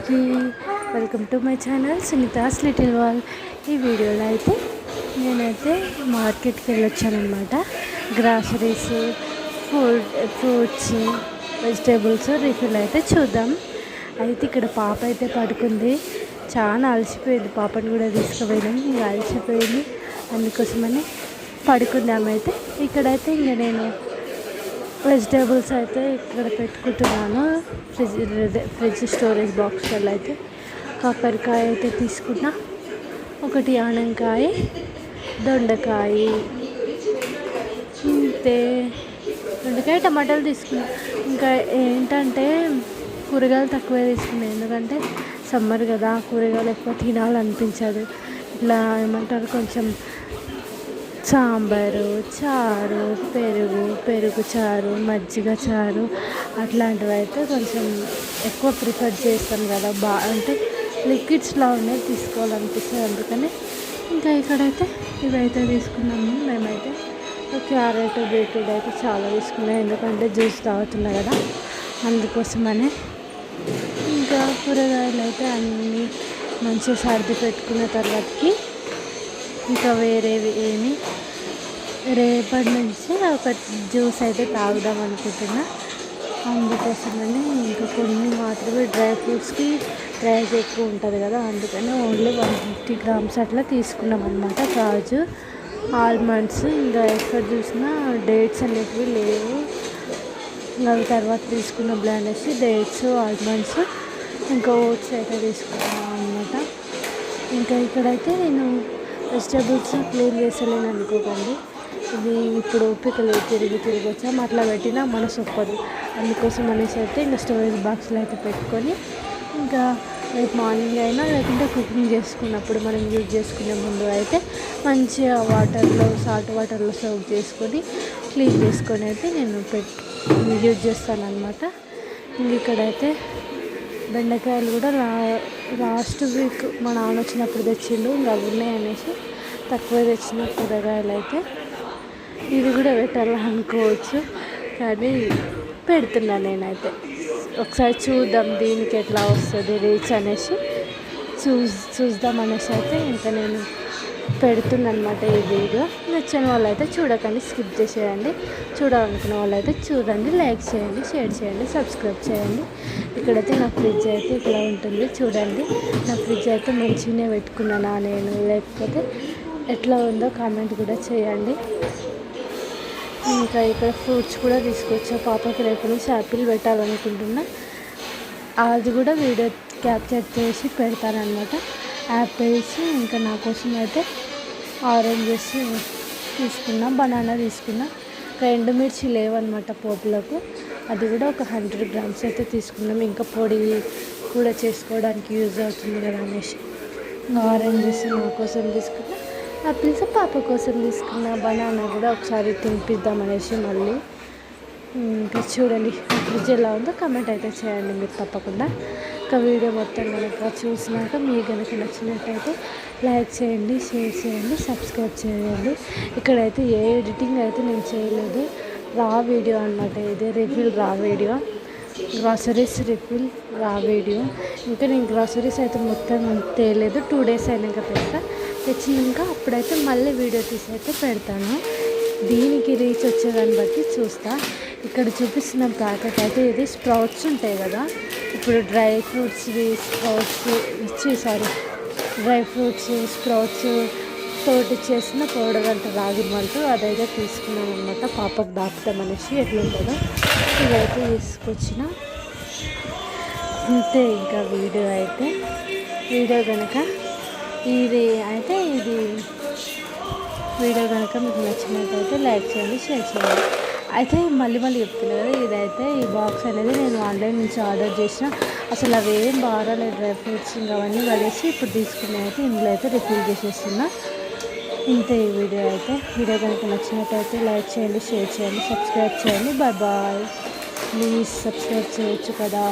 అందరికీ welcome to my channel Sunita's little world. ఈ వీడియోలో అయితే నేనైతే మార్కెట్కి వెళ్ళొచ్చానమాట. గ్రాసరీస్, ఫ్రూట్స్, వెజిటేబుల్స్ రిఫిల్ అయితే చూద్దాం. అయితే ఇక్కడ పాప అయితే పడుకుంది, చాలా అలసిపోయింది. పాపను కూడా తీసుకుపోయినాం, ఇంకా అలసిపోయింది, అందుకోసమని పడుకుంది ఆమె అయితే. ఇక్కడైతే ఇంకా నేను వెజిటేబుల్స్ అయితే ఇక్కడ పెట్టుకుంటున్నాను. ఫ్రిడ్జ్ స్టోరేజ్ బాక్స్లలో అయితే కాకరకాయ అయితే తీసుకున్నా, ఒకటి ఆనంకాయ, దొండకాయ, ఇంతే దొండకాయ టమాటాలు తీసుకున్నా. ఇంకా ఏంటంటే కూరగాయలు తక్కువే తీసుకున్నాయి, ఎందుకంటే సమ్మర్ కదా, కూరగాయలు ఎక్కువ తినాలనిపించదు. ఇట్లా ఏమంటారు, కొంచెం సాంబారు, చారు, పెరుగు చారు, మజ్జిగ చారు అట్లాంటివి అయితే కొంచెం ఎక్కువ ప్రిఫర్ చేస్తాం కదా. అంటే లిక్విడ్స్లో ఉన్నాయి తీసుకోవాలనిపిస్తుంది, అందుకని ఇంకా ఇక్కడైతే ఇవైతే తీసుకున్నాము. మేమైతే క్యారెట్, బీట్రూట్ అయితే చాలా తీసుకున్నాం, ఎందుకంటే జ్యూస్ తాగుతున్నా కదా, అందుకోసమనే. ఇంకా కూరగాయలు అయితే అన్నీ మంచిగా సర్ది పెట్టుకున్న తర్వాతకి ఇంకా వేరేవి ఏమి రేపటి నుంచి ఒక జ్యూస్ అయితే తాగుదాం అనుకుంటున్నా. అందుకోసమని ఇంకా కొన్ని మాత్రమే, డ్రై ఫ్రూట్స్కి ప్రైస్ ఎక్కువ ఉంటుంది కదా, అందుకని ఓన్లీ 150 grams అట్లా తీసుకున్నాం అనమాట. కాజు, ఆల్మండ్స్, ఇంకా ఎక్కడ చూసినా డేట్స్ అనేటివి లేవు, అవి తర్వాత తీసుకున్న బ్లాండ్ వేసి డేట్స్, ఆల్మండ్స్, ఇంకా ఓట్స్ అయితే తీసుకున్నాం అనమాట. ఇంకా ఇక్కడైతే నేను వెజిటేబుల్స్ క్లీన్ చేసలేను అనుకోకండి, ఇది ఇప్పుడు ఓపికలు తిరిగి వచ్చాం, అట్లా పెట్టినా మనసు ఒప్పదు. అందుకోసం అనేసి అయితే ఇంకా స్టోరేజ్ బాక్స్లో అయితే పెట్టుకొని, ఇంకా రేపు మార్నింగ్ అయినా లేకుంటే కుకింగ్ చేసుకున్నప్పుడు మనం యూజ్ చేసుకునే ముందు అయితే మంచిగా సాల్ట్ వాటర్లో సర్వ్ చేసుకొని క్లీన్ చేసుకొని అయితే నేను యూజ్ చేస్తాను అనమాట. ఇక్కడైతే బెండకాయలు కూడా లాస్ట్ వీక్ మా నాన్న వచ్చినప్పుడు తెచ్చిండు, ఇంకా అవి ఉన్నాయనేసి తక్కువ తెచ్చిన కూరగాయలు అయితే ఇది కూడా పెట్టాలనుకోవచ్చు, కానీ పెడుతున్నా నేనైతే. ఒకసారి చూద్దాం దీనికి ఎట్లా వస్తుంది రీచ్ అనేసి చూద్దాం అనేసి అయితే ఇంకా నేను పెడుతున్నా అనమాట ఈ వీడియో. నచ్చిన వాళ్ళు అయితే చూడకండి, స్కిప్ చేసేయండి. చూడాలనుకున్న వాళ్ళు అయితే చూడండి, లైక్ చేయండి, షేర్ చేయండి, సబ్స్క్రైబ్ చేయండి. ఇక్కడైతే నా ఫ్రిడ్జ్ అయితే ఇట్లా ఉంటుంది చూడండి. నా ఫ్రిడ్జ్ అయితే మంచిగానే పెట్టుకున్నానా నేను, లేకపోతే ఎట్లా ఉందో కామెంట్ కూడా చేయండి. ఇంకా ఇక్కడ ఫ్రూట్స్ కూడా తీసుకొచ్చా, పాపకి రేపు నుంచి యాపిల్ పెట్టాలనుకుంటున్నా, అది కూడా వీడియో క్యాప్చర్ చేసి పెడతానమాట. యాపిల్స్, ఇంకా నా కోసం అయితే ఆరెంజెస్ తీసుకున్నా, బనానా తీసుకున్నా. ఇంకా ఎండుమిర్చి లేవన్నమాట పోపులకు, అది కూడా ఒక 100 grams అయితే తీసుకున్నాం, ఇంకా పొడి కూడా చేసుకోవడానికి యూజ్ అవుతుంది కదా అనేసి. ఆరెంజెస్ నా కోసం తీసుకున్నా, ఆపిల్స్ పాప కోసం తీసుకున్న, బనానా కూడా ఒకసారి తినిపిద్దాం అనేసి మళ్ళీ. ఇంకా చూడండి ఫ్రిడ్జ్ ఎలా ఉందో కమెంట్ అయితే చేయండి మీరు తప్పకుండా. ఇంకా వీడియో మొత్తం కనుక చూసినాక మీకు కనుక నచ్చినట్టయితే లైక్ చేయండి, షేర్ చేయండి, సబ్స్క్రైబ్ చేయండి. ఇక్కడైతే ఏ ఎడిటింగ్ అయితే నేను చేయలేదు, రా వీడియో అన్నమాట. ఇది రిఫిల్ రా వీడియో, గ్రాసరీస్ రిఫిల్ రా వీడియో. ఇంకా నేను గ్రాసరీస్ అయితే మొత్తం తేలేదు, 2 days అయినాక తెచ్చినాక అప్పుడైతే మళ్ళీ వీడియో తీసి అయితే పెడతాను. దీనికి రీచ్ వచ్చేదాన్ని బట్టి చూస్తా. ఇక్కడ చూపిస్తున్న ప్యాకెట్ అయితే ఇది స్ప్రౌట్స్ ఉంటాయి కదా, ఇప్పుడు డ్రై ఫ్రూట్స్ స్ప్రౌట్స్ తోటి చేసిన పౌడర్ అంటే రాగి మాల్ట్, అదైతే తీసుకున్నాను అనమాట. పాపకు దాపుతామనేసి ఎట్లుంటుందో ఇదైతే తీసుకొచ్చిన, అంతే. ఇంకా వీడియో కనుక వీడియో కనుక మీకు నచ్చినట్టయితే లైక్ చేయండి, షేర్ చేయండి. అయితే మళ్ళీ చెప్తున్నా కదా, ఇదైతే ఈ బాక్స్ అనేది నేను ఆన్లైన్ నుంచి ఆర్డర్ చేసిన, అసలు అవి ఏం బాగాలేదు, డ్రై ఫ్రూట్స్ ఇంకా అవన్నీ కలిసి ఇప్పుడు తీసుకునే అయితే ఇందులో అయితే రిఫిల్ చేసేస్తున్నా. ఇంతే ఈ వీడియో కనుక నచ్చినట్టయితే లైక్ చేయండి, షేర్ చేయండి, సబ్స్క్రైబ్ చేయండి. బాయ్. ప్లీజ్ సబ్స్క్రైబ్ చేయొచ్చు కదా.